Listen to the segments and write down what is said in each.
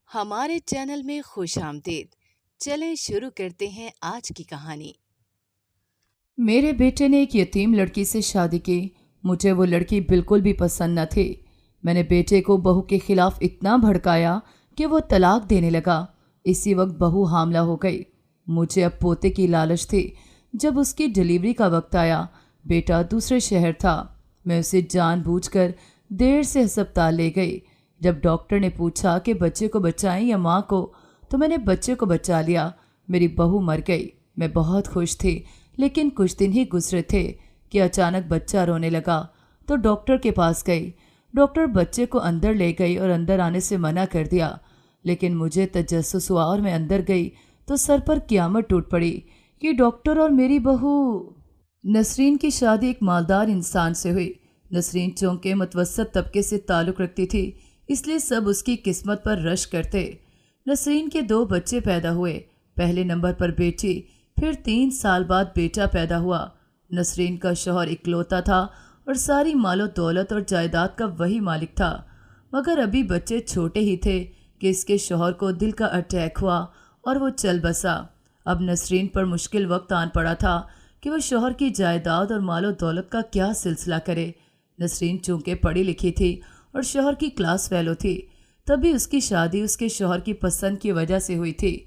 ہمارے چینل میں خوش آمدید۔ چلیں شروع کرتے ہیں آج کی کہانی۔ میرے بیٹے نے ایک یتیم لڑکی سے شادی کی۔ مجھے وہ لڑکی بالکل بھی پسند نہ تھی۔ میں نے بیٹے کو بہو کے خلاف اتنا بھڑکایا کہ وہ طلاق دینے لگا۔ اسی وقت بہو حاملہ ہو گئی۔ مجھے اب پوتے کی لالچ تھی۔ جب اس کی ڈیلیوری کا وقت آیا، بیٹا دوسرے شہر تھا۔ میں اسے جان بوجھ کر دیر سے ہسپتال لے گئی۔ جب ڈاکٹر نے پوچھا کہ بچے کو بچائیں یا ماں کو، تو میں نے بچے کو بچا لیا۔ میری بہو مر گئی۔ میں بہت خوش تھی، لیکن کچھ دن ہی گزرے تھے کہ اچانک بچہ رونے لگا تو ڈاکٹر کے پاس گئی۔ ڈاکٹر بچے کو اندر لے گئی اور اندر آنے سے منع کر دیا، لیکن مجھے تجسس ہوا اور میں اندر گئی تو سر پر قیامت ٹوٹ پڑی کہ ڈاکٹر اور میری بہو۔ نسرین کی شادی ایک مالدار انسان سے ہوئی۔ نسرین چونکہ متوسط طبقے سے تعلق رکھتی تھی، اس لیے سب اس کی قسمت پر رش کرتے۔ نسرین کے 2 بچے پیدا ہوئے، پہلے نمبر پر بیٹی، پھر 3 سال بعد بیٹا پیدا ہوا۔ نسرین کا شوہر اکلوتا تھا اور ساری مال و دولت اور جائیداد کا وہی مالک تھا، مگر ابھی بچے چھوٹے ہی تھے کہ اس کے شوہر کو دل کا اٹیک ہوا اور وہ چل بسا۔ اب نسرین پر مشکل وقت آن پڑا تھا کہ وہ شوہر کی جائیداد اور مال و دولت کا کیا سلسلہ کرے۔ نسرین چونکہ پڑھی لکھی تھی اور شوہر کی کلاس فیلو تھی، تبھی اس کی شادی اس کے شوہر کی پسند کی وجہ سے ہوئی تھی۔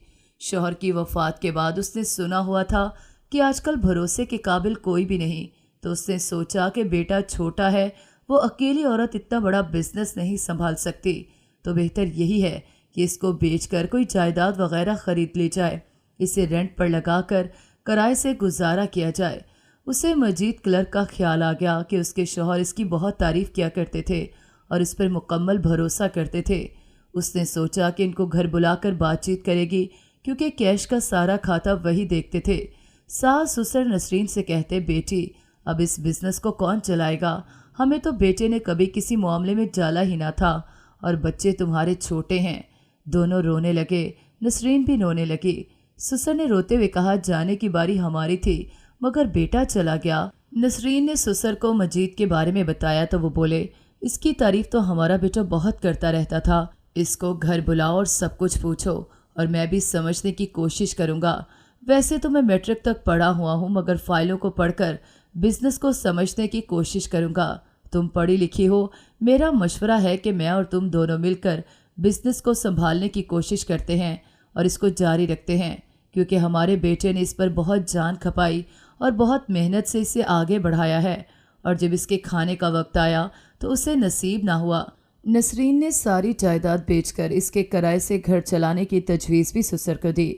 شوہر کی وفات کے بعد اس نے سنا ہوا تھا کہ آج کل بھروسے کے قابل کوئی بھی نہیں، تو اس نے سوچا کہ بیٹا چھوٹا ہے، وہ اکیلی عورت اتنا بڑا بزنس نہیں سنبھال سکتی، تو بہتر یہی ہے کہ اس کو بیچ کر کوئی جائیداد وغیرہ خرید لی جائے، اسے رینٹ پر لگا کر کرائے سے گزارا کیا جائے۔ اسے مجید کلرک کا خیال آ گیا کہ اس کے شوہر اس کی بہت تعریف کیا کرتے تھے اور اس پر مکمل بھروسہ کرتے تھے۔ اس نے سوچا کہ ان کو گھر بلا کر بات چیت کرے گی، کیونکہ کیش کا سارا کھاتا وہی دیکھتے تھے۔ ساس سسر نسرین سے کہتے، بیٹی اب اس بزنس کو کون چلائے گا؟ ہمیں تو بیٹے نے کبھی کسی معاملے میں ڈالا ہی نہ تھا، اور بچے تمہارے چھوٹے ہیں۔ دونوں رونے لگے، نسرین بھی رونے لگی۔ سسر نے روتے ہوئے کہا، جانے کی باری ہماری تھی مگر بیٹا چلا گیا۔ نسرین نے سسر کو مجید کے بارے میں بتایا تو وہ بولے، اس کی تعریف تو ہمارا بیٹا بہت کرتا رہتا تھا، اس کو گھر بلاؤ اور سب کچھ پوچھو، اور میں بھی سمجھنے کی کوشش کروں گا۔ ویسے تو میں میٹرک تک پڑھا ہوا ہوں، مگر فائلوں کو پڑھ کر بزنس کو سمجھنے کی کوشش کروں گا۔ تم پڑھی لکھی ہو، میرا مشورہ ہے کہ میں اور تم دونوں مل کر بزنس کو سنبھالنے کی کوشش کرتے ہیں اور اس کو جاری رکھتے ہیں، کیونکہ ہمارے بیٹے نے اس پر بہت جان کھپائی اور بہت محنت سے اسے آگے بڑھایا ہے، اور جب اس کے کھانے کا وقت آیا تو اسے نصیب نہ ہوا۔ نسرین نے ساری جائیداد بیچ کر اس کے کرائے سے گھر چلانے کی تجویز بھی سسر کو دی،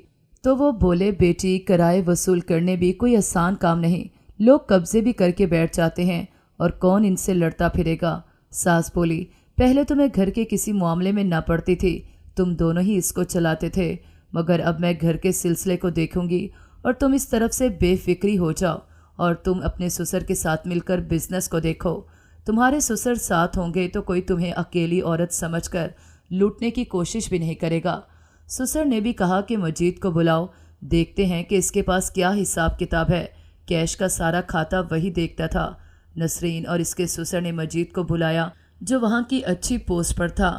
تو وہ بولے، بیٹی کرائے وصول کرنے بھی کوئی آسان کام نہیں، لوگ قبضے بھی کر کے بیٹھ جاتے ہیں اور کون ان سے لڑتا پھرے گا۔ ساس بولی، پہلے تو میں گھر کے کسی معاملے میں نہ پڑتی تھی، تم دونوں ہی اس کو چلاتے تھے، مگر اب میں گھر کے سلسلے کو دیکھوں گی اور تم اس طرف سے بے فکری ہو جاؤ، اور تم اپنے سسر کے ساتھ مل کر بزنس کو دیکھو۔ تمہارے سسر ساتھ ہوں گے تو کوئی تمہیں اکیلی عورت سمجھ کر لوٹنے کی کوشش بھی نہیں کرے گا۔ سسر نے بھی کہا کہ مجید کو بلاؤ، دیکھتے ہیں کہ اس کے پاس کیا حساب کتاب ہے۔ کیش کا سارا کھاتا وہی دیکھتا تھا۔ نسرین اور اس کے سسر نے مجید کو بلایا، جو وہاں کی اچھی پوسٹ پر تھا۔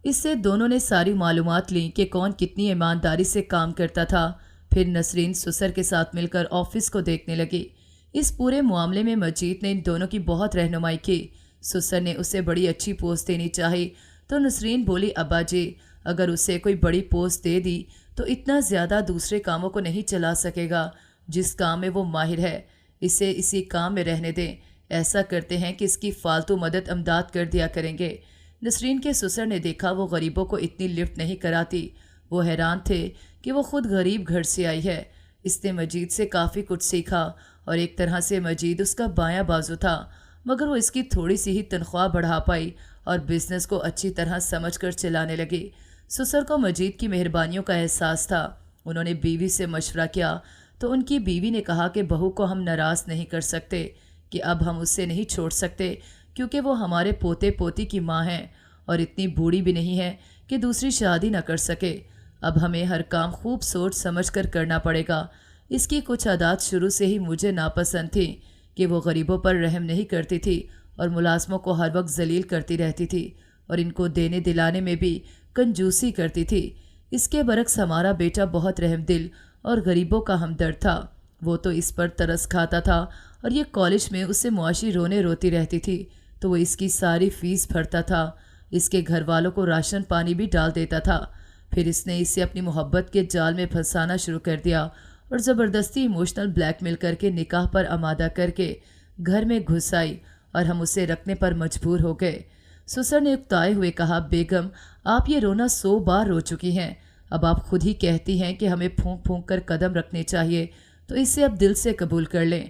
اس سے دونوں نے ساری معلومات لیں کہ کون کتنی ایمانداری سے کام کرتا تھا۔ پھر نسرین سسر کے ساتھ مل کر آفس کو دیکھنے لگی۔ اس پورے معاملے میں مجید نے ان دونوں کی بہت رہنمائی کی۔ سسر نے اسے بڑی اچھی پوسٹ دینی چاہی تو نسرین بولی، ابا جی اگر اسے کوئی بڑی پوسٹ دے دی تو اتنا زیادہ دوسرے کاموں کو نہیں چلا سکے گا، جس کام میں وہ ماہر ہے، اسے اسی کام میں رہنے دیں۔ ایسا کرتے ہیں کہ اس کی فالتو مدد امداد کر دیا کریں گے۔ نسرین کے سسر نے دیکھا وہ غریبوں کو اتنی لفٹ نہیں کراتی۔ وہ حیران تھے کہ وہ خود غریب گھر سے آئی ہے۔ اس نے مجید سے کافی کچھ سیکھا اور ایک طرح سے مجید اس کا بایاں بازو تھا، مگر وہ اس کی تھوڑی سی ہی تنخواہ بڑھا پائی اور بزنس کو اچھی طرح سمجھ کر چلانے لگی۔ سسر کو مجید کی مہربانیوں کا احساس تھا۔ انہوں نے بیوی سے مشورہ کیا تو ان کی بیوی نے کہا کہ بہو کو ہم ناراض نہیں کر سکتے، کہ اب ہم اسے نہیں چھوڑ سکتے، کیونکہ وہ ہمارے پوتے پوتی کی ماں ہیں اور اتنی بوڑھی بھی نہیں ہے کہ دوسری شادی نہ کر سکے۔ اب ہمیں ہر کام خوب سوچ سمجھ کر کرنا پڑے گا۔ اس کی کچھ عادات شروع سے ہی مجھے ناپسند تھیں کہ وہ غریبوں پر رحم نہیں کرتی تھی اور ملازموں کو ہر وقت ذلیل کرتی رہتی تھی، اور ان کو دینے دلانے میں بھی کنجوسی کرتی تھی۔ اس کے برعکس ہمارا بیٹا بہت رحم دل اور غریبوں کا ہمدرد تھا۔ وہ تو اس پر ترس کھاتا تھا اور یہ کالج میں اسے معاشی رونے روتی رہتی تھی تو وہ اس کی ساری فیس بھرتا تھا، اس کے گھر والوں کو راشن پانی بھی ڈال دیتا تھا۔ پھر اس نے اسے اپنی محبت کے جال میں پھنسانا شروع کر دیا اور زبردستی ایموشنل بلیک میل کر کے نکاح پر آمادہ کر کے گھر میں گھس آئی اور ہم اسے رکھنے پر مجبور ہو گئے۔ سسر نے اکتائے ہوئے کہا، بیگم آپ یہ رونا 100 بار رو چکی ہیں، اب آپ خود ہی کہتی ہیں کہ ہمیں پھونک پھونک کر قدم رکھنے چاہیے، تو اسے اب دل سے قبول کر لیں۔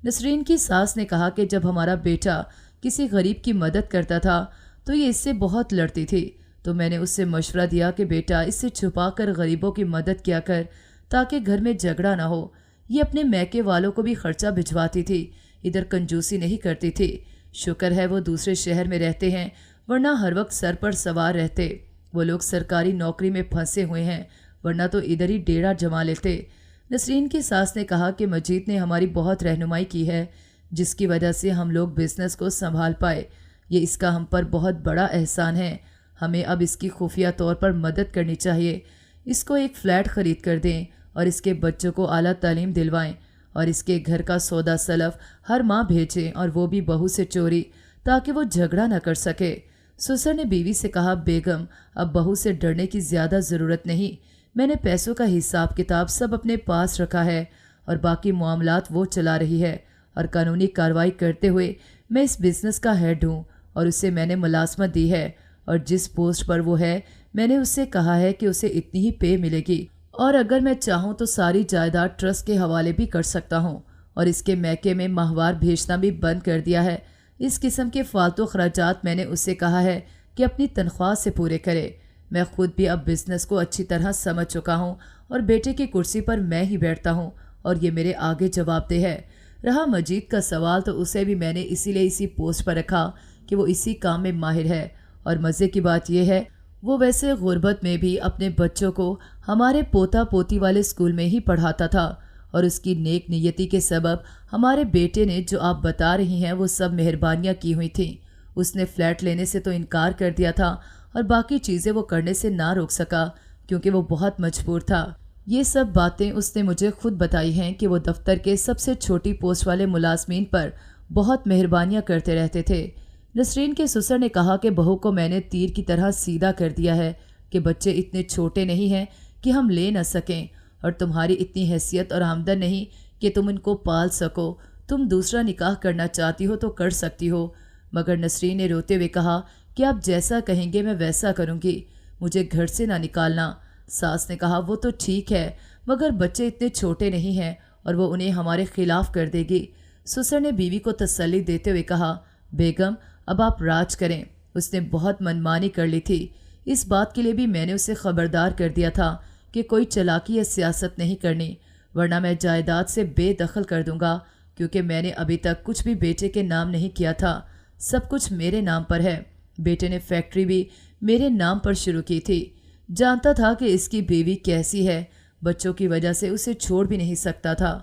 نسرین کی ساس نے کہا کہ جب ہمارا بیٹا کسی غریب کی مدد کرتا تھا تو یہ اس سے بہت لڑتی تھی، تو میں نے اس سے مشورہ دیا کہ بیٹا اس سے چھپا کر غریبوں کی مدد کیا کر تاکہ گھر میں جھگڑا نہ ہو۔ یہ اپنے میکے والوں کو بھی خرچہ بھجواتی تھی، ادھر کنجوسی نہیں کرتی تھی۔ شکر ہے وہ دوسرے شہر میں رہتے ہیں، ورنہ ہر وقت سر پر سوار رہتے۔ وہ لوگ سرکاری نوکری میں پھنسے ہوئے ہیں، ورنہ تو ادھر ہی ڈیرا جما لیتے۔ نسرین کی ساس نے کہا کہ مجید نے ہماری بہت رہنمائی کی ہے، جس کی وجہ سے ہم لوگ بزنس کو سنبھال پائے۔ یہ اس کا ہم پر بہت بڑا احسان ہے، ہمیں اب اس کی خفیہ طور پر مدد کرنی چاہیے۔ اس کو ایک فلیٹ خرید کر دیں اور اس کے بچوں کو اعلیٰ تعلیم دلوائیں اور اس کے گھر کا سودا سلف ہر ماہ بھیجیں، اور وہ بھی بہو سے چوری، تاکہ وہ جھگڑا نہ کر سکے۔ سسر نے بیوی سے کہا، بیگم اب بہو سے ڈرنے کی زیادہ ضرورت نہیں، میں نے پیسوں کا حساب کتاب سب اپنے پاس رکھا ہے اور باقی معاملات وہ چلا رہی ہے، اور قانونی کارروائی کرتے ہوئے میں اس بزنس کا ہیڈ ہوں اور اسے میں نے ملازمت دی ہے، اور جس پوسٹ پر وہ ہے میں نے اس سے کہا ہے کہ اسے اتنی ہی پے ملے گی، اور اگر میں چاہوں تو ساری جائیداد ٹرسٹ کے حوالے بھی کر سکتا ہوں، اور اس کے میکے میں ماہوار بھیجنا بھی بند کر دیا ہے۔ اس قسم کے فالتو اخراجات میں نے اسے کہا ہے کہ اپنی تنخواہ سے پورے کرے۔ میں خود بھی اب بزنس کو اچھی طرح سمجھ چکا ہوں اور بیٹے کی کرسی پر میں ہی بیٹھتا ہوں اور یہ میرے آگے جواب دہ ہے۔ رہا مجید کا سوال، تو اسے بھی میں نے اسی لیے اسی پوسٹ پر رکھا کہ وہ اسی کام میں ماہر ہے، اور مزے کی بات یہ ہے وہ ویسے غربت میں بھی اپنے بچوں کو ہمارے پوتا پوتی والے اسکول میں ہی پڑھاتا تھا، اور اس کی نیک نیتی کے سبب ہمارے بیٹے نے جو آپ بتا رہی ہیں وہ سب مہربانیاں کی ہوئی تھیں۔ اس نے فلیٹ لینے سے تو انکار کر دیا تھا اور باقی چیزیں وہ کرنے سے نہ روک سکا کیونکہ وہ بہت مجبور تھا۔ یہ سب باتیں اس نے مجھے خود بتائی ہیں کہ وہ دفتر کے سب سے چھوٹی پوسٹ والے ملازمین پر بہت مہربانیاں کرتے رہتے تھے۔ نسرین کے سسر نے کہا کہ بہو کو میں نے تیر کی طرح سیدھا کر دیا ہے کہ بچے اتنے چھوٹے نہیں ہیں کہ ہم لے نہ سکیں، اور تمہاری اتنی حیثیت اور آمدن نہیں کہ تم ان کو پال سکو، تم دوسرا نکاح کرنا چاہتی ہو تو کر سکتی ہو۔ مگر نسرین نے روتے ہوئے کہا کہ آپ جیسا کہیں گے میں ویسا کروں گی، مجھے گھر سے نہ نکالنا۔ ساس نے کہا، وہ تو ٹھیک ہے مگر بچے اتنے چھوٹے نہیں ہیں اور وہ انہیں ہمارے خلاف کر دے گی۔ سسر نے بیوی کو تسلی دیتے ہوئے کہا، بیگم اب آپ راج کریں، اس نے بہت منمانی کر لی تھی۔ اس بات کے لیے بھی میں نے اسے خبردار کر دیا تھا کہ کوئی چالاکی یا سیاست نہیں کرنی، ورنہ میں جائیداد سے بے دخل کر دوں گا، کیونکہ میں نے ابھی تک کچھ بھی بیٹے کے نام نہیں کیا تھا، سب کچھ میرے نام پر ہے۔ بیٹے نے فیکٹری بھی میرے نام پر شروع کی تھی۔ جانتا تھا کہ اس کی بیوی کیسی ہے، بچوں کی وجہ سے اسے چھوڑ بھی نہیں سکتا تھا۔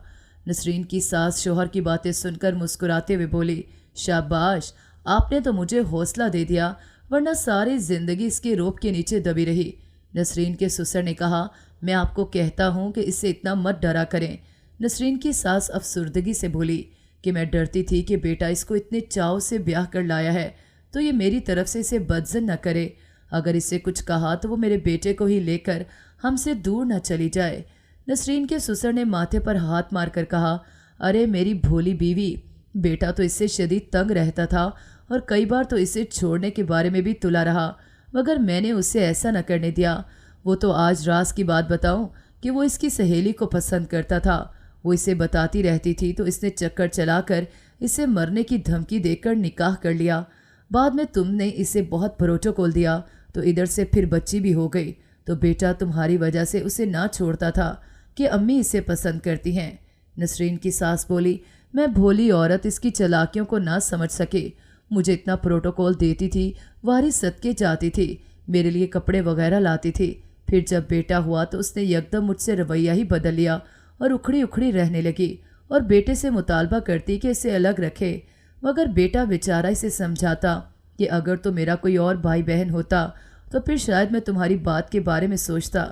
نسرین کی ساس شوہر کی باتیں سن کر مسکراتے ہوئے بولی، شاباش، آپ نے تو مجھے حوصلہ دے دیا، ورنہ ساری زندگی اس کے روب کے نیچے دبی رہی۔ نسرین کے سسر نے کہا، میں آپ کو کہتا ہوں کہ اسے اتنا مت ڈرا کریں۔ نسرین کی ساس افسردگی سے بولی کہ میں ڈرتی تھی کہ بیٹا اس کو اتنے چاؤ سے بیاہ کر لایا ہے تو یہ میری طرف سے اسے بدظن نہ کرے، اگر اسے کچھ کہا تو وہ میرے بیٹے کو ہی لے کر ہم سے دور نہ چلی جائے۔ نسرین کے سسر نے ماتھے پر ہاتھ مار کر کہا، ارے میری بھولی بیوی، بیٹا تو اس سے شدید تنگ رہتا تھا اور کئی بار تو اسے چھوڑنے کے بارے میں بھی تلا رہا، مگر میں نے اسے ایسا نہ کرنے دیا۔ وہ تو آج راز کی بات بتاؤں کہ وہ اس کی سہیلی کو پسند کرتا تھا، وہ اسے بتاتی رہتی تھی تو اس نے چکر چلا کر اسے مرنے کی دھمکی دے کر نکاح کر لیا۔ بعد میں تم نے اسے بہت پروٹوکول دیا تو ادھر سے پھر بچی بھی ہو گئی، تو بیٹا تمہاری وجہ سے اسے نہ چھوڑتا تھا کہ امی اسے پسند کرتی ہیں۔ نسرین کی ساس بولی، میں بھولی عورت اس کی چالاکیوں کو نہ سمجھ سکے، مجھے اتنا پروٹوکول دیتی تھی، واری صدقے جاتی تھی، میرے لیے کپڑے وغیرہ لاتی تھی، پھر جب بیٹا ہوا تو اس نے یکدم مجھ سے رویہ ہی بدل لیا اور اکھڑی اکھڑی رہنے لگی اور بیٹے سے مطالبہ کرتی کہ اسے الگ رکھے، مگر بیٹا بیچارہ اسے سمجھاتا کہ اگر تو میرا کوئی اور بھائی بہن ہوتا تو پھر شاید میں تمہاری بات کے بارے میں سوچتا۔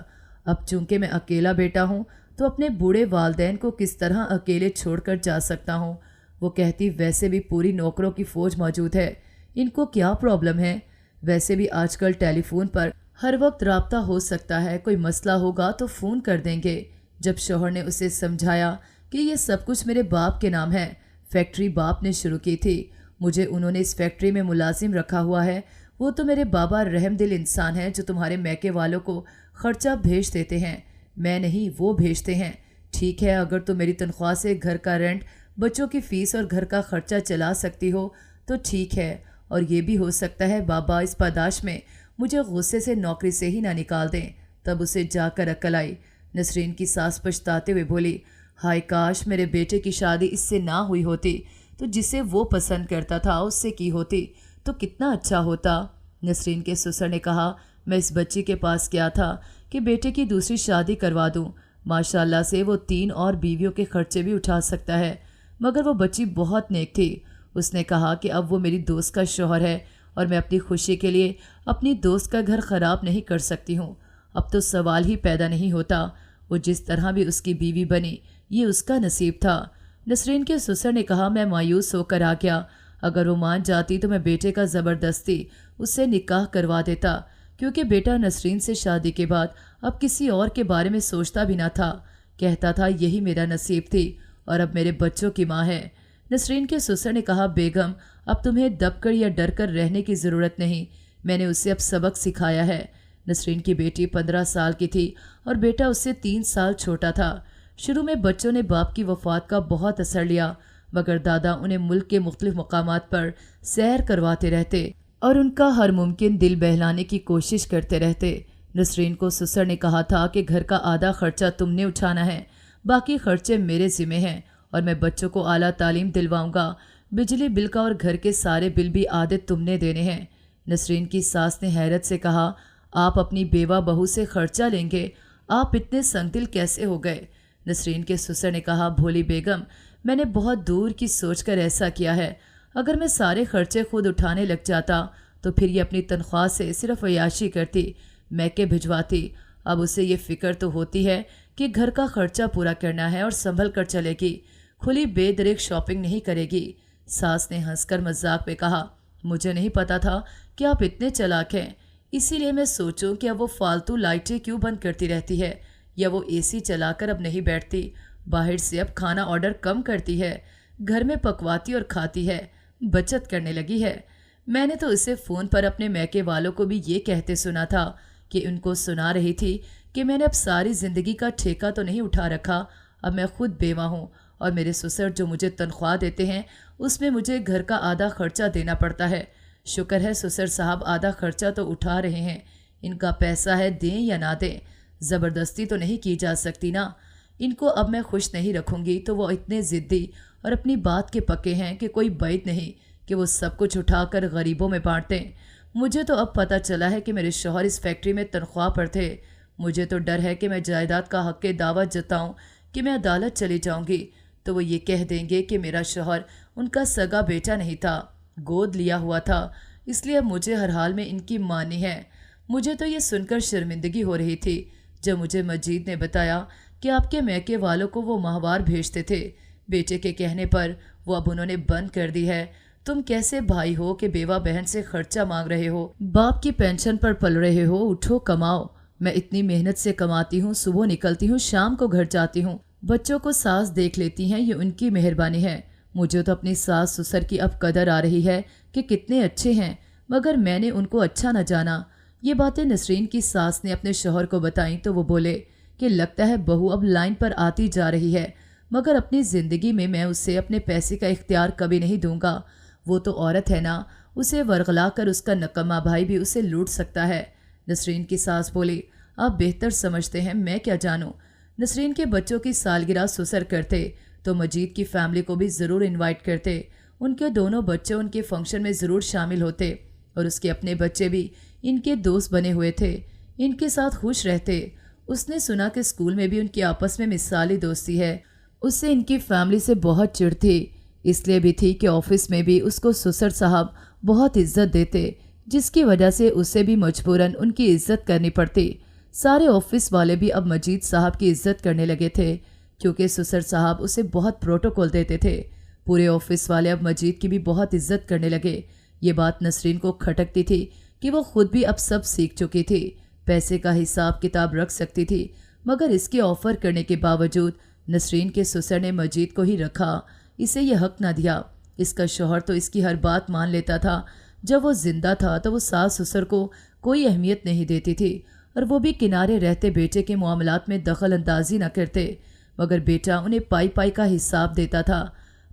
اب چونکہ میں اکیلا بیٹا ہوں تو اپنے بوڑھے والدین کو کس طرح اکیلے چھوڑ کر جا سکتا ہوں۔ وہ کہتی ویسے بھی پوری نوکروں کی فوج موجود ہے، ان کو کیا پرابلم ہے؟ ویسے بھی آج کل ٹیلی فون پر ہر وقت رابطہ ہو سکتا ہے، کوئی مسئلہ ہوگا تو فون کر دیں گے۔ جب شوہر نے اسے سمجھایا کہ یہ سب کچھ میرے باپ کے نام ہے، فیکٹری باپ نے شروع کی تھی، مجھے انہوں نے اس فیکٹری میں ملازم رکھا ہوا ہے، وہ تو میرے بابا رحم دل انسان ہیں جو تمہارے میکے والوں کو خرچہ بھیج دیتے ہیں، میں نہیں وہ بھیجتے ہیں۔ ٹھیک ہے، اگر تو میری تنخواہ سے گھر کا رینٹ، بچوں کی فیس اور گھر کا خرچہ چلا سکتی ہو تو ٹھیک ہے، اور یہ بھی ہو سکتا ہے بابا اس پاداش میں مجھے غصے سے نوکری سے ہی نہ نکال دیں۔ تب اسے جا کر عقل آئی۔ نسرین کی ساس پچھتاتے ہوئے بولی، ہائے کاش میرے بیٹے کی شادی اس سے نہ ہوئی ہوتی تو جسے وہ پسند کرتا تھا اس سے کی ہوتی تو کتنا اچھا ہوتا۔ نسرین کے سسر نے کہا، میں اس بچی کے پاس گیا تھا کہ بیٹے کی دوسری شادی کروا دوں، ماشاءاللہ سے وہ 3 اور بیویوں کے خرچے بھی اٹھا سکتا ہے، مگر وہ بچی بہت نیک تھی۔ اس نے کہا کہ اب وہ میری دوست کا شوہر ہے اور میں اپنی خوشی کے لیے اپنی دوست کا گھر خراب نہیں کر سکتی ہوں۔ اب تو سوال ہی پیدا نہیں ہوتا، وہ جس طرح بھی اس کی بیوی بنی یہ اس کا نصیب تھا۔ نسرین کے سسر نے کہا، میں مایوس ہو کر آ گیا، اگر وہ مان جاتی تو میں بیٹے کا زبردستی اس سے نکاح کروا دیتا، کیونکہ بیٹا نسرین سے شادی کے بعد اب کسی اور کے بارے میں سوچتا بھی نہ تھا، کہتا تھا یہی میرا نصیب تھی اور اب میرے بچوں کی ماں ہے۔ نسرین کے سسر نے کہا، بیگم اب تمہیں دب کر یا ڈر کر رہنے کی ضرورت نہیں، میں نے اسے اب سبق سکھایا ہے۔ نسرین کی بیٹی 15 سال کی تھی اور بیٹا اس سے 3 سال چھوٹا تھا۔ شروع میں بچوں نے باپ کی وفات کا بہت اثر لیا، مگر دادا انہیں ملک کے مختلف مقامات پر سیر کرواتے رہتے اور ان کا ہر ممکن دل بہلانے کی کوشش کرتے رہتے۔ نسرین کو سسر نے کہا تھا کہ گھر کا آدھا خرچہ تم نے اٹھانا ہے، باقی خرچے میرے ذمہ ہیں، اور میں بچوں کو اعلیٰ تعلیم دلواؤں گا، بجلی بل کا اور گھر کے سارے بل بھی آدھے تم نے دینے ہیں۔ نسرین کی ساس نے حیرت سے کہا، آپ اپنی بیوہ بہو سے خرچہ لیں گے؟ آپ اتنے سنگ دل کیسے ہو گئے؟ نسرین کے سسر نے کہا، بھولی بیگم میں نے بہت دور کی سوچ کر ایسا کیا ہے، اگر میں سارے خرچے خود اٹھانے لگ جاتا تو پھر یہ اپنی تنخواہ سے صرف عیاشی کرتی، میکے بھجواتی۔ اب اسے یہ فکر تو ہوتی ہے کہ گھر کا خرچہ پورا کرنا ہے اور سنبھل کر چلے گی، کھلی بے دریغ شاپنگ نہیں کرے گی۔ ساس نے ہنس کر مذاق میں کہا، مجھے نہیں پتا تھا کہ آپ اتنے چالاک ہیں، اسی لیے میں سوچوں کہ اب وہ فالتو لائٹیں کیوں بند کرتی رہتی ہے، یا وہ اے سی چلا کر اب نہیں بیٹھتی، باہر سے اب کھانا آرڈر کم کرتی ہے، گھر میں پکواتی اور کھاتی ہے، بچت کرنے لگی ہے۔ میں نے تو اسے فون پر اپنے میکے والوں کو بھی یہ کہتے سنا تھا کہ ان کو سنا رہی تھی کہ میں نے اب ساری زندگی کا ٹھیکہ تو نہیں اٹھا رکھا، اب میں خود بیوہ ہوں اور میرے سسر جو مجھے تنخواہ دیتے ہیں اس میں مجھے گھر کا آدھا خرچہ دینا پڑتا ہے۔ شکر ہے سسر صاحب آدھا خرچہ تو اٹھا رہے ہیں، ان کا پیسہ ہے، دیں یا نہ دیں، زبردستی تو نہیں کی جا سکتی نا۔ ان کو اب میں خوش نہیں رکھوں گی تو وہ اتنے ضدی اور اپنی بات کے پکے ہیں کہ کوئی بعید نہیں کہ وہ سب کچھ اٹھا کر غریبوں میں بانٹیں۔ مجھے تو اب پتہ چلا ہے کہ میرے شوہر اس فیکٹری میں تنخواہ پر تھے، مجھے تو ڈر ہے کہ میں جائیداد کا حق دعوت جتاؤں کہ میں عدالت چلی جاؤں گی تو وہ یہ کہہ دیں گے کہ میرا شوہر ان کا سگا بیٹا نہیں تھا، گود لیا ہوا تھا، اس لیے اب مجھے ہر حال میں ان کی مانی ہے۔ مجھے تو یہ سن کر شرمندگی ہو رہی تھی جب مجھے مجید نے بتایا کہ آپ کے میکے والوں کو وہ ماہوار بھیجتے تھے، بیٹے کے کہنے پر وہ اب انہوں نے بند کر دی ہے۔ تم کیسے بھائی ہو کہ بیوہ بہن سے خرچہ مانگ رہے ہو، باپ کی پینشن پر پل رہے ہو، اٹھو کماؤ۔ میں اتنی محنت سے کماتی ہوں، صبح نکلتی ہوں، شام کو گھر جاتی ہوں، بچوں کو ساس دیکھ لیتی ہیں، یہ ان کی مہربانی ہے۔ مجھے تو اپنی ساس سسر کی اب قدر آ رہی ہے کہ کتنے اچھے ہیں، مگر میں نے ان کو اچھا نہ جانا۔ یہ باتیں نسرین کی ساس نے اپنے شوہر کو بتائیں تو وہ بولے کہ لگتا ہے بہو اب لائن پر آتی جا رہی ہے، مگر اپنی زندگی میں اسے اپنے پیسے کا اختیار کبھی نہیں دوں گا، وہ تو عورت ہے نا، اسے ورغلا کر اس کا نکما بھائی بھی اسے لوٹ سکتا ہے۔ نسرین کی ساس بولی، آپ بہتر سمجھتے ہیں، میں کیا جانوں۔ نسرین کے بچوں کی سالگرہ سسر کرتے تو مجید کی فیملی کو بھی ضرور انوائٹ کرتے، ان کے دونوں بچے ان کے فنکشن میں ضرور شامل ہوتے اور اس کے اپنے بچے بھی ان کے دوست بنے ہوئے تھے، ان کے ساتھ خوش رہتے۔ اس نے سنا کہ اسکول میں بھی ان کی آپس میں مثالی دوستی ہے، اس سے ان کی فیملی سے بہت چڑ تھی۔ اس لیے بھی تھی کہ آفس میں بھی اس کو سسر صاحب بہت عزت دیتے، جس کی وجہ سے اسے بھی مجبوراً ان کی عزت کرنی پڑتی۔ سارے آفس والے بھی اب مجید صاحب کی عزت کرنے لگے تھے، کیونکہ سسر صاحب اسے بہت پروٹوکول دیتے تھے۔ پورے آفس والے اب مجید کی بھی بہت عزت کرنے لگے۔ یہ بات نسرین کو کھٹکتی تھی کہ وہ خود بھی اب سب سیکھ چکی تھی، پیسے کا حساب کتاب رکھ سکتی تھی، مگر اس کے آفر کرنے کے باوجود نسرین کے سسر نے مجید کو ہی رکھا، اسے یہ حق نہ دیا۔ اس کا شوہر تو اس کی ہر بات مان لیتا تھا۔ جب وہ زندہ تھا تو وہ ساس سسر کو کوئی اہمیت نہیں دیتی تھی، اور وہ بھی کنارے رہتے بیٹے کے معاملات میں دخل اندازی نہ کرتے، مگر بیٹا انہیں پائی پائی کا حساب دیتا تھا۔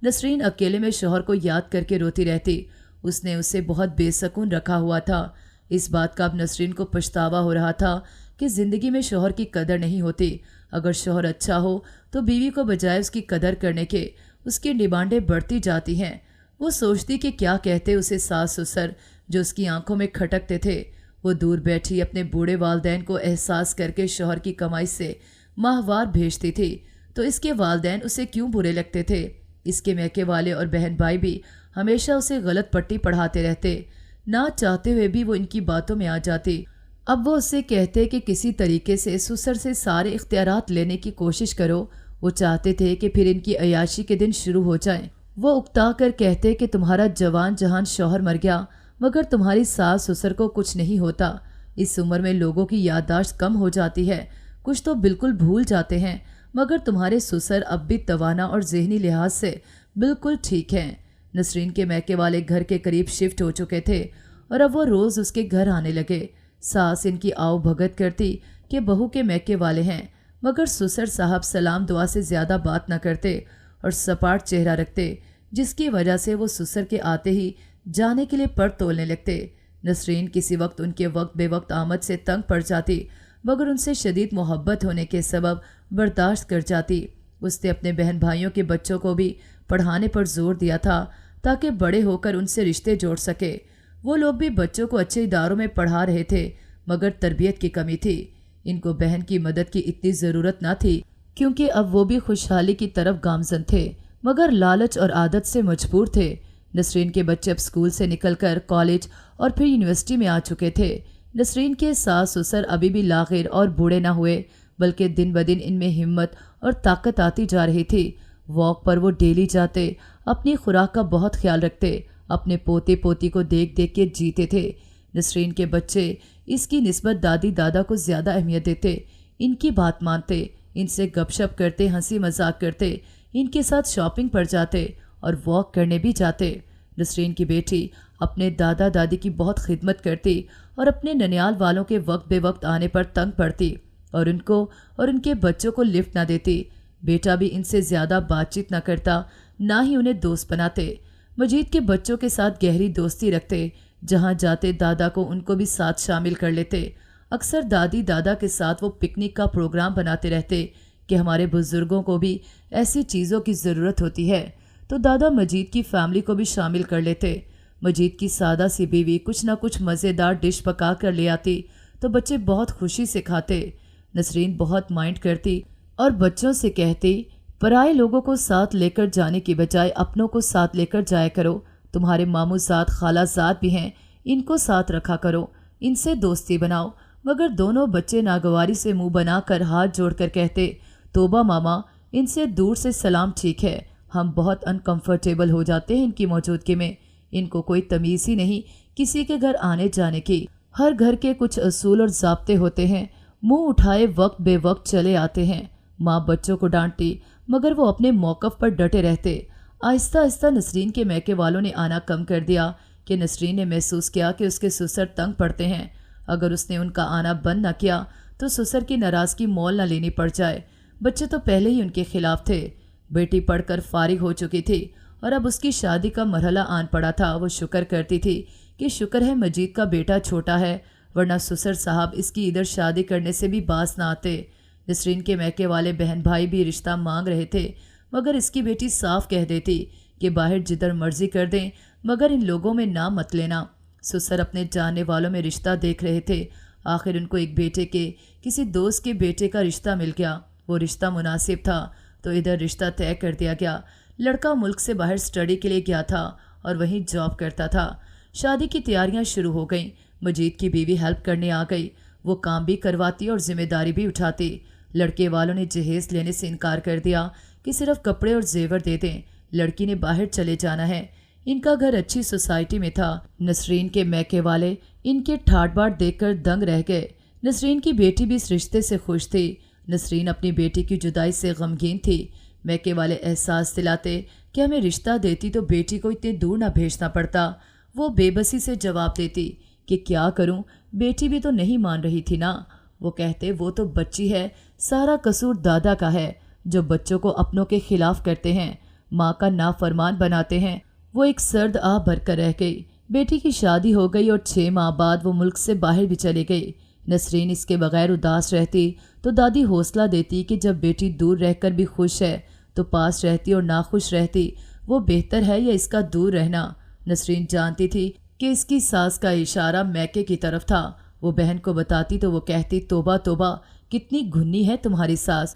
نسرین اکیلے میں شوہر کو یاد کر کے روتی رہتی، اس نے اسے بہت بے سکون رکھا ہوا تھا۔ اس بات کا اب نسرین کو پچھتاوا ہو رہا تھا کہ زندگی میں شوہر کی قدر نہیں ہوتی۔ اگر شوہر اچھا ہو تو بیوی کو بجائے اس کی قدر کرنے کے اس کی ڈیمانڈیں بڑھتی جاتی ہیں۔ وہ سوچتی کہ کیا کہتے اسے ساس سسر جو اس کی آنکھوں میں کھٹکتے تھے۔ وہ دور بیٹھی اپنے بوڑھے والدین کو احساس کر کے شوہر کی کمائی سے ماہوار بھیجتی تھی، تو اس کے والدین اسے کیوں برے لگتے تھے؟ اس کے میکے والے اور بہن بھائی بھی ہمیشہ اسے غلط پٹی پڑھاتے رہتے، نہ چاہتے ہوئے بھی وہ ان کی باتوں میں آ جاتی۔ اب وہ اسے کہتے کہ کسی طریقے سے سسر سے سارے اختیارات لینے کی کوشش کرو۔ وہ چاہتے تھے کہ پھر ان کی عیاشی کے دن شروع ہو جائیں۔ وہ اکتا کر کہتے کہ تمہارا جوان جہان شوہر مر گیا، مگر تمہاری ساس سسر کو کچھ نہیں ہوتا۔ اس عمر میں لوگوں کی یادداشت کم ہو جاتی ہے، کچھ تو بالکل بھول جاتے ہیں، مگر تمہارے سسر اب بھی توانا اور ذہنی لحاظ سے بالکل ٹھیک ہیں۔ نسرین کے میکے والے گھر کے قریب شفٹ ہو چکے تھے، اور اب وہ روز اس کے گھر آنے لگے۔ ساس ان کی آؤ بھگت کرتی کہ بہو کے میکے والے ہیں، مگر سسر صاحب سلام دعا سے زیادہ بات نہ کرتے اور سپاٹ چہرہ رکھتے، جس کی وجہ سے وہ سسر کے آتے ہی جانے کے لیے پر تولنے لگتے۔ نسرین کسی وقت ان کے وقت بے وقت آمد سے تنگ پڑ جاتی، مگر ان سے شدید محبت ہونے کے سبب برداشت کر جاتی۔ اس نے اپنے بہن بھائیوں کے بچوں کو بھی پڑھانے پر زور دیا تھا تاکہ بڑے ہو کر ان سے رشتے جوڑ سکے۔ وہ لوگ بھی بچوں کو اچھے اداروں میں پڑھا رہے تھے، مگر تربیت کی کمی تھی۔ ان کو بہن کی مدد کی اتنی ضرورت نہ تھی، کیونکہ اب وہ بھی خوشحالی کی طرف گامزن تھے، مگر لالچ اور عادت سے مجبور تھے۔ نسرین کے بچے اب اسکول سے نکل کر کالج اور پھر یونیورسٹی میں آ چکے تھے۔ نسرین کے ساس سسر ابھی بھی لاغر اور بوڑھے نہ ہوئے، بلکہ دن بدن ان میں ہمت اور طاقت آتی جا رہی تھی۔ واک پر وہ ڈیلی جاتے، اپنی خوراک کا بہت خیال رکھتے، اپنے پوتے پوتی کو دیکھ دیکھ کے جیتے تھے۔ نسرین کے بچے اس کی نسبت دادی دادا کو زیادہ اہمیت دیتے، ان کی بات مانتے، ان سے گپ شپ کرتے، ہنسی مذاق کرتے، ان کے ساتھ شاپنگ پر جاتے اور واک کرنے بھی جاتے۔ نسرین کی بیٹی اپنے دادا دادی کی بہت خدمت کرتی اور اپنے ننیال والوں کے وقت بے وقت آنے پر تنگ پڑتی اور ان کو اور ان کے بچوں کو لفٹ نہ دیتی۔ بیٹا بھی ان سے زیادہ بات چیت نہ کرتا، نہ ہی انہیں دوست بناتے۔ مجید کے بچوں کے ساتھ گہری دوستی رکھتے، جہاں جاتے دادا کو ان کو بھی ساتھ شامل کر لیتے۔ اکثر دادی دادا کے ساتھ وہ پکنک کا پروگرام بناتے رہتے کہ ہمارے بزرگوں کو بھی ایسی چیزوں کی ضرورت ہوتی ہے، تو دادا مجید کی فیملی کو بھی شامل کر لیتے۔ مجید کی سادہ سی بیوی کچھ نہ کچھ مزیدار ڈش پکا کر لے آتی تو بچے بہت خوشی سے کھاتے۔ نسرین بہت مائنڈ کرتی اور بچوں سے کہتی، پرائے لوگوں کو ساتھ لے کر جانے کی بجائے اپنوں کو ساتھ لے کر جایا کرو۔ تمہارے ماموں زاد خالہ زاد بھی ہیں، ان کو ساتھ رکھا کرو، ان سے دوستی بناؤ۔ مگر دونوں بچے ناگواری سے منہ بنا کر ہاتھ جوڑ کر کہتے، توبہ ماما، ان سے دور سے سلام ٹھیک ہے، ہم بہت انکمفرٹیبل ہو جاتے ہیں ان کی موجودگی میں۔ ان کو کوئی تمیز ہی نہیں کسی کے گھر آنے جانے کی۔ ہر گھر کے کچھ اصول اور ضابطے ہوتے ہیں، منہ اٹھائے وقت بے وقت چلے آتے ہیں۔ ماں بچوں کو ڈانٹتی، مگر وہ اپنے موقف پر ڈٹے رہتے۔ آہستہ آہستہ نسرین کے میکے والوں نے آنا کم کر دیا کہ نسرین نے محسوس کیا کہ اس کے سسر تنگ پڑتے ہیں۔ اگر اس نے ان کا آنا بند نہ کیا تو سسر کی ناراضگی مول نہ لینی پڑ جائے۔ بچے تو پہلے ہی ان کے خلاف تھے۔ بیٹی پڑھ کر فارغ ہو چکی تھی اور اب اس کی شادی کا مرحلہ آن پڑا تھا۔ وہ شکر کرتی تھی کہ شکر ہے مجید کا بیٹا چھوٹا ہے، ورنہ سسر صاحب اس کی ادھر شادی کرنے سے بھی باز نہ آتے۔ نسرین کے میکے والے بہن بھائی بھی رشتہ مانگ رہے تھے، مگر اس کی بیٹی صاف کہہ دیتی کہ باہر جدھر مرضی کر دیں، مگر ان لوگوں میں نام مت لینا۔ سسر اپنے جاننے والوں میں رشتہ دیکھ رہے تھے۔ آخر ان کو ایک بیٹے کے کسی دوست کے بیٹے کا رشتہ مل گیا۔ وہ رشتہ مناسب تھا تو ادھر رشتہ طے کر دیا گیا۔ لڑکا ملک سے باہر اسٹڈی کے لیے گیا تھا اور وہیں جاب کرتا تھا۔ شادی کی تیاریاں شروع ہو گئیں۔ مجید کی بیوی ہیلپ کرنے آ گئی۔ وہ کام بھی کرواتی اور ذمہ داری بھی اٹھاتی۔ لڑکے والوں نے جہیز لینے سے انکار کر دیا کہ صرف کپڑے اور زیور دے دیں، لڑکی نے باہر چلے جانا ہے۔ ان کا گھر اچھی سوسائٹی میں تھا۔ نسرین کے میکے والے ان کے ٹھاٹ باٹ دیکھ کر دنگ رہ گئے۔ نسرین کی بیٹی بھی اس رشتے سے خوش تھی۔ نسرین اپنی بیٹی کی جدائی سے غمگین تھی۔ میکے والے احساس دلاتے کہ ہمیں رشتہ دیتی تو بیٹی کو اتنے دور نہ بھیجنا پڑتا۔ وہ بے بسی سے جواب دیتی کہ کیا کروں، بیٹی بھی تو نہیں مان رہی تھی نا۔ وہ کہتے وہ تو بچی ہے، سارا قصور دادا کا ہے جو بچوں کو اپنوں کے خلاف کرتے ہیں، ماں کا نافرمان بناتے ہیں۔ وہ ایک سرد آہ بھر کر رہ گئی۔ بیٹی کی شادی ہو گئی اور 6 ماہ بعد وہ ملک سے باہر بھی چلی گئی۔ نسرین اس کے بغیر اداس رہتی تو دادی حوصلہ دیتی کہ جب بیٹی دور رہ کر بھی خوش ہے تو پاس رہتی اور ناخوش رہتی وہ بہتر ہے یا اس کا دور رہنا۔ نسرین جانتی تھی کہ اس کی ساس کا اشارہ میکے کی طرف تھا۔ وہ بہن کو بتاتی تو وہ کہتی توبہ توبہ، کتنی گھنی ہے تمہاری ساس،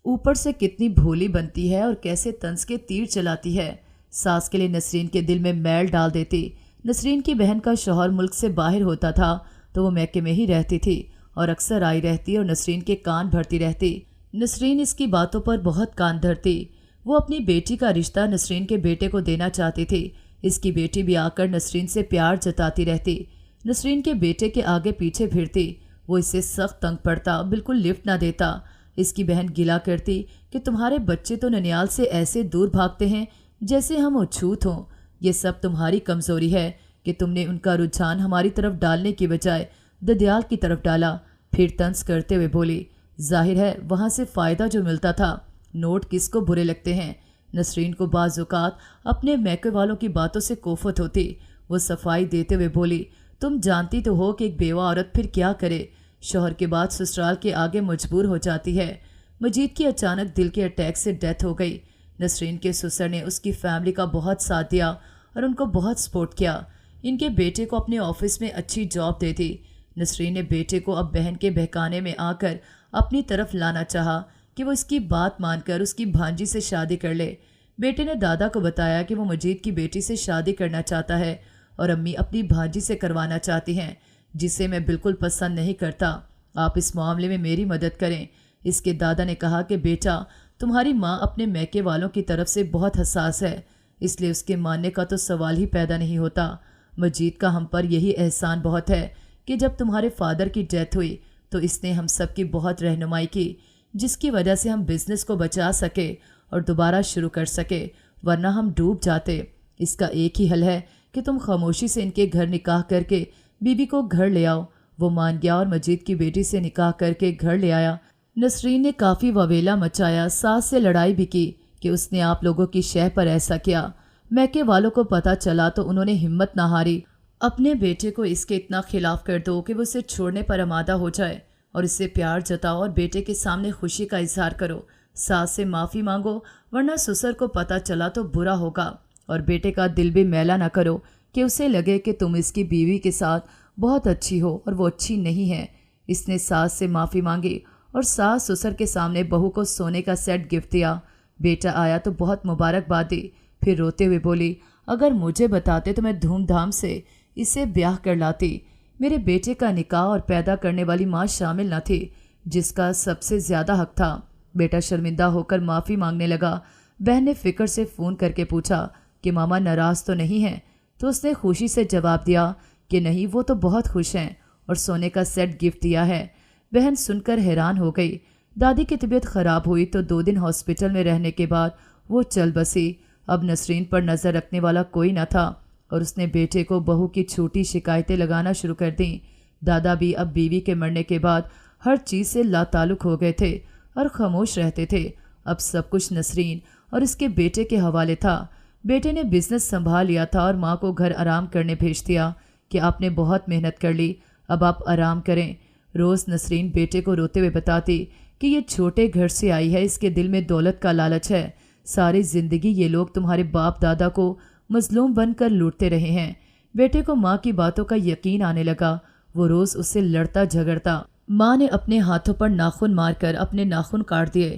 اوپر سے کتنی بھولی بنتی ہے اور کیسے طنز کے تیر چلاتی ہے۔ ساس کے لیے نسرین کے دل میں میل ڈال دیتی۔ نسرین کی بہن کا شوہر ملک سے باہر ہوتا تھا تو وہ میکے میں ہی رہتی تھی اور اکثر آئی رہتی اور نسرین کے کان بھرتی رہتی۔ نسرین اس کی باتوں پر بہت کان دھرتی۔ وہ اپنی بیٹی کا رشتہ نسرین کے بیٹے کو دینا چاہتی تھی۔ اس کی بیٹی بھی آ کر نسرین سے پیار جتاتی رہتی۔ نسرین کے بیٹے کے آگے پیچھے پھرتی۔ وہ اس سے سخت تنگ پڑتا، بالکل لفٹ نہ دیتا۔ اس کی بہن گلا کرتی کہ تمہارے بچے تو ننیال سے ایسے دور بھاگتے ہیں جیسے ہم اچھوت ہوں۔ یہ سب تمہاری کمزوری ہے کہ تم نے ان کا رجحان ہماری طرف ڈالنے کی بجائے ددیال کی طرف ڈالا۔ پھر طنز کرتے ہوئے بولی، ظاہر ہے وہاں سے فائدہ جو ملتا تھا، نوٹ کس کو برے لگتے ہیں۔ نسرین کو بعض اوقات اپنے میکے والوں کی باتوں سے کوفت ہوتی۔ وہ صفائی دیتے ہوئے بولی، تم جانتی تو ہو کہ ایک بیوہ عورت پھر کیا کرے، شوہر کے بعد سسرال کے آگے مجبور ہو جاتی ہے۔ مجید کی اچانک دل کے اٹیک سے ڈیتھ ہو گئی۔ نسرین کے سسر نے اس کی فیملی کا بہت ساتھ دیا اور ان کو بہت سپورٹ کیا۔ ان کے بیٹے کو اپنے آفس میں اچھی جاب دے دی۔ نسرین نے بیٹے کو اب بہن کے بہکانے میں آ کر اپنی طرف لانا چاہا کہ وہ اس کی بات مان کر اس کی بھانجی سے شادی کر لے۔ بیٹے نے دادا کو بتایا کہ وہ مجید کی بیٹی سے شادی کرنا چاہتا ہے اور امی اپنی بھانجی سے کروانا چاہتی ہیں، جسے میں بالکل پسند نہیں کرتا۔ آپ اس معاملے میں میری مدد کریں۔ اس کے دادا نے کہا کہ بیٹا، تمہاری ماں اپنے میکے والوں کی طرف سے بہت حساس ہے، اس لیے اس کے ماننے کا تو سوال ہی پیدا نہیں ہوتا۔ مجید کا ہم پر یہی احسان بہت ہے کہ جب تمہارے فادر کی ڈیتھ ہوئی تو اس نے ہم سب کی بہت رہنمائی کی، جس کی وجہ سے ہم بزنس کو بچا سکے اور دوبارہ شروع کر سکے، ورنہ ہم ڈوب جاتے۔ اس کا ایک ہی حل ہے کہ تم خاموشی سے ان کے گھر نکاح کر کے بیوی کو گھر لے آؤ۔ وہ مان گیا اور مجید کی بیٹی سے نکاح کر کے گھر لے آیا۔ نسرین نے کافی وویلا مچایا، ساس سے لڑائی بھی کی کہ اس نے آپ لوگوں کی شہ پر ایسا کیا۔ میکے والوں کو پتہ چلا تو انہوں نے ہمت نہ ہاری، اپنے بیٹے کو اس کے اتنا خلاف کر دو کہ وہ اسے چھوڑنے پر آمادہ ہو جائے اور اس سے پیار جتاؤ اور بیٹے کے سامنے خوشی کا اظہار کرو۔ ساس سے معافی مانگو ورنہ سسر کو پتہ چلا تو برا ہوگا، اور بیٹے کا دل بھی میلا نہ کرو کہ اسے لگے کہ تم اس کی بیوی کے ساتھ بہت اچھی ہو اور وہ اچھی نہیں ہے۔ اس نے ساس سے معافی مانگی اور ساس سسر کے سامنے بہو کو سونے کا سیٹ گفٹ دیا۔ بیٹا آیا تو بہت مبارکباد دی، پھر روتے ہوئے بولی، اگر مجھے بتاتے تو میں دھوم دھام سے اسے بیاہ کر لاتی۔ میرے بیٹے کا نکاح اور پیدا کرنے والی ماں شامل نہ تھی، جس کا سب سے زیادہ حق تھا۔ بیٹا شرمندہ ہو کر معافی مانگنے لگا۔ بہن نے فکر سے فون کر کے پوچھا کہ ماما ناراض تو نہیں ہیں؟ تو اس نے خوشی سے جواب دیا کہ نہیں، وہ تو بہت خوش ہیں اور سونے کا سیٹ گفٹ دیا ہے۔ بہن سن کر حیران ہو گئی۔ دادی کی طبیعت خراب ہوئی تو 2 دن ہاسپٹل میں رہنے کے بعد وہ چل بسی۔ اب نسرین پر نظر رکھنے والا کوئی نہ تھا اور اس نے بیٹے کو بہو کی چھوٹی شکایتیں لگانا شروع کر دیں۔ دادا بھی اب بیوی کے مرنے کے بعد ہر چیز سے لا تعلق ہو گئے تھے اور خاموش رہتے تھے۔ اب سب کچھ نسرین اور اس کے بیٹے کے حوالے تھا۔ بیٹے نے بزنس سنبھال لیا تھا اور ماں کو گھر آرام کرنے بھیج دیا کہ آپ نے بہت محنت کر لی، اب آپ آرام کریں۔ روز نسرین بیٹے کو روتے ہوئے بتاتی کہ یہ چھوٹے گھر سے آئی ہے، اس کے دل میں دولت کا لالچ ہے، ساری زندگی یہ لوگ تمہارے باپ دادا کو مظلوم بن کر لوٹتے رہے ہیں۔ بیٹے کو ماں کی باتوں کا یقین آنے لگا۔ وہ روز اس سے لڑتا جھگڑتا۔ ماں نے اپنے ہاتھوں پر ناخن مار کر اپنے ناخن کاٹ دیے۔